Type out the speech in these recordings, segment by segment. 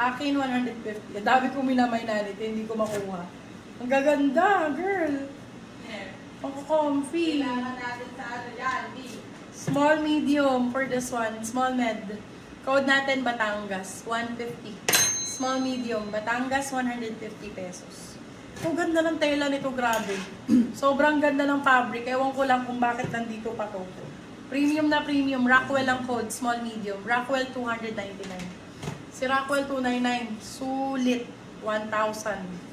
Akin, 150. Ang dami kong minamainanit, hindi ko makuha. Ang gaganda, girl. Ang comfy. Kailangan natin sa ano yan, B. Small, medium for this one. Small, med. Code natin, Batangas, 150. Small, medium. Batangas, 150 pesos. Ang ganda ng tela nito, grabe. Sobrang ganda ng fabric. Ewan ko lang kung bakit nandito pa to. Premium na premium. Rockwell ang code. Small, medium. Rockwell, 299. Si Rockwell, 299. Sulit. 1,000.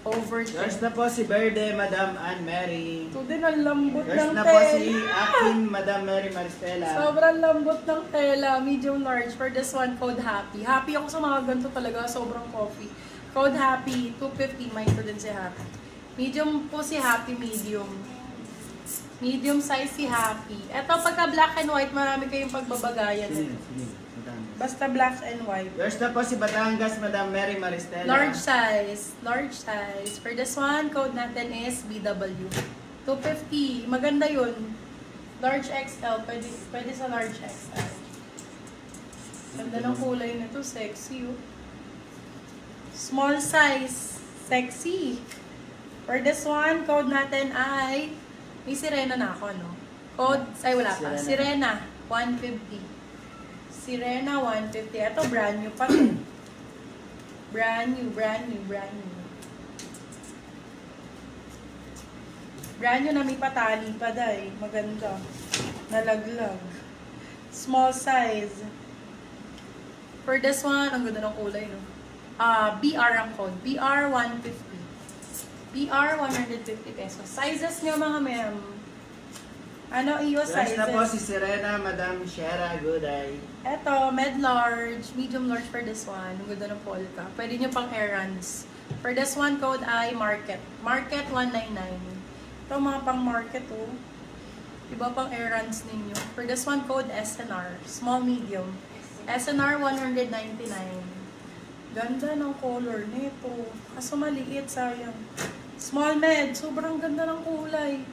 Over Yours na po si Verde, Madam Anne Mary. ito din, ang lambot Yours ng na po si tela. Akin, Madam Mary Maristela. Sobrang lambot ng tela. Medium large. For this one, code happy. Happy ako sa mga ganito talaga. Sobrang coffee. Code happy. 250. May ito din si happy. Medium po si happy. Medium. Medium size si happy. Ito, pagka black and white, marami kayong pagbabagayan. Sige, sige. Madam. Basta black and white. Yours na po si Batangas, Madam Mary Maristela. Large size. Large size. For this one, code natin is BW. 250. Maganda yun. Large XL. Pwede sa large XL. Ganda ng kulay nito. Sexy. Oh. Small size. Sexy. For this one, code natin ay... May sirena na ako, no? Code... Ay, wala pa. Sirena. 150. Sirena, 150. Ito, brand new pa. Brand new, brand new, brand new. Brand new na may patali pa dahil. Maganda. Nalaglag. Small size. For this one, ang ganda ng kulay, no? BR ang code. BR 150. BR 150 pesos. Sizes nyo, mga ma'am. Ano, iyo Yours sizes? na po si Serena, Madam Shera Gooday. Eto, med large, medium large for this one. Ang ganda ng polka. Pwede nyo pang errands. For this one, code ay market. Market 199. Ito, mga pang market, oh. Iba pang errands ninyo. For this one, code SNR. Small, medium. SNR 199. Ganda ng color nito. Kaso maliit, sayang. Small med, sobrang ganda ng kulay.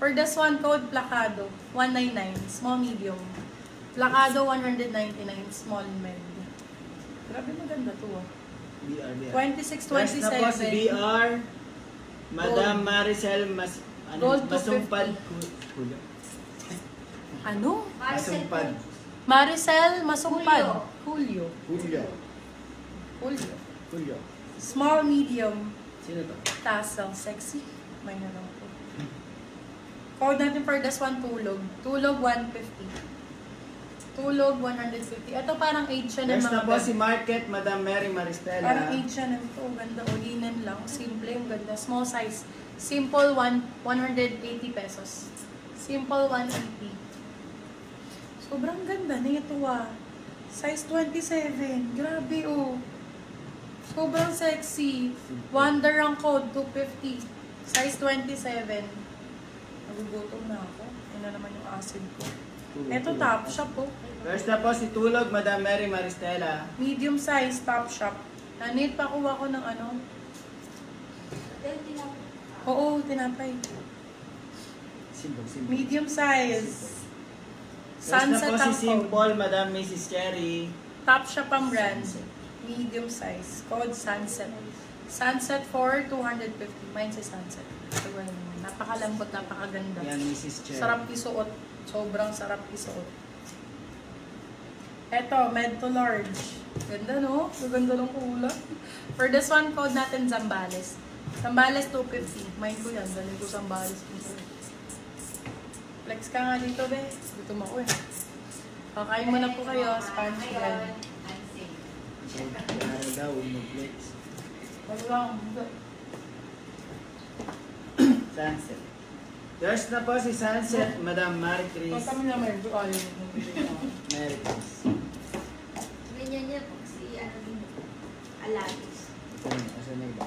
For this one, code Placado, 199, small medium. Placado, 199, small med. Grabe maganda to, ah. BR, BR. 26, Yours na po si 27. BR, Madam Maricel Gold Masumpad. Ano? Masumpad. Maricel Masumpad. Julio. Julio. Julio. Julio. Small, medium. Sino to? Tassel, sexy. May na lang po. Code natin for this one, tulog. Tulog, 150. Tulog, 150. Ito parang 8 siya ng Yours mga na po bed. si Market, Madam Mary Maristela. Parang 8 siya ng ito. Ganda o linen lang. Simple yung ganda. Small size. Simple 180 pesos. Simple 180. Sobrang ganda nito, ah. Size 27. Grabe, oh. Sobrang sexy. Wonder ang code, 250. Size 27. Nagugutom na ako. Yan na naman yung acid ko. Ito, top shop, oh. Yours na po si Tulog, Madam Mary Maristela. Medium size, top shop. Nanit, pakuha ko ng ano. Oo, tinapay. Simple, simple. Medium size. Yours na Sunset po si ang code. Simple, Madam Mrs. Cherry. Top shop ang brand. Medium size. Code Sunset. Sunset for 250. Mine si Sunset. Diba naman? Napakalambot, napakaganda. Yan, Mrs. Cherry. Sarap isuot. Sobrang sarap isuot. Eto, med to large. Ganda, no? Ganda ng kulay. For this one, code natin Zambales. Zambales 250. Mine ko yan. Galing ko Zambales. Flex ka nga dito, be. Dito mo ko eh. Kakain mo na po kayo. Sponge bread. Kaya daw, mag-flex. Wag lang. Sunset. Yours na po si Sunset, Madam Marie Chris. Pag kami na medyo ayaw mo. Mary Chris. Ganyan niya po si ano din. Alagis. Asa na iba?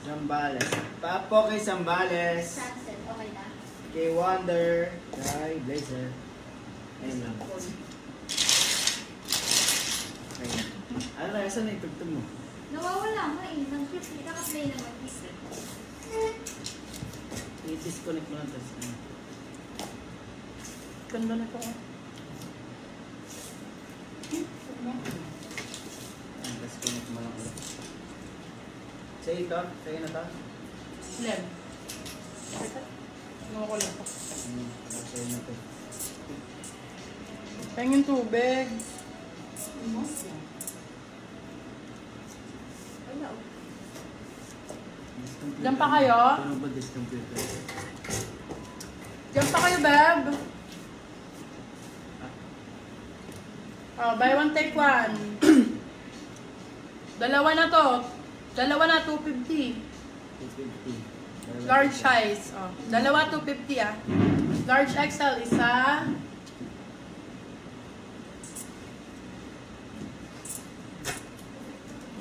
Zambales. Papo kay Zambales. Sunset, okay na. Kay Wonder. Kay Blazer. Ayun lang. Ayun. Ano na, saan na itugtog mo? Nawawala nga eh. Nang clip, naka-play naman. I-disconnect mo lang tapos ano. Ganda na ito. Sa'yo ito? Sa'yo na to? Lem. Ano ko lang po. Sa'yo na to. Pengin tubig. Wala. Oh. Diyan pa kayo? Ano ba discomputer? Diyan pa kayo, Beb. Oh, buy one, take one. Dalawa na to. Dalawa na, 250. 250. Large size. Oh. Dalawa, 250 ah. Large XL, isa.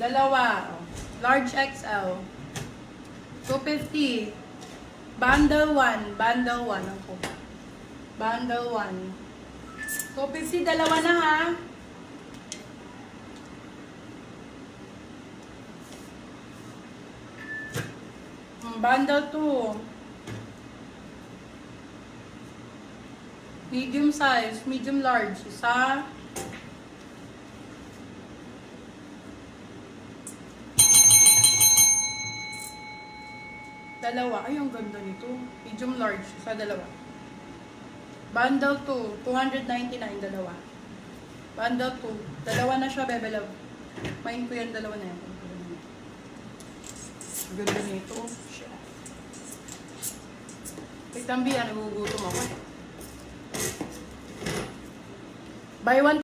Dalawa. Oh. Large XL. 250. Bundle 1. Bundle 1 ako. Bundle 1. 250, dalawa na ha. Bundle 2. Medium size, medium large. Isa. Dalawa. Ay, ang ganda nito. Medium large. Isa, dalawa. Bundle 2. 299, dalawa. Bundle 2. Dalawa na siya, Bebe Love. Main ko yan, dalawa na yan. Ang ganda nito. Shit. Wait, Tambi, nagugutom ako. Buy one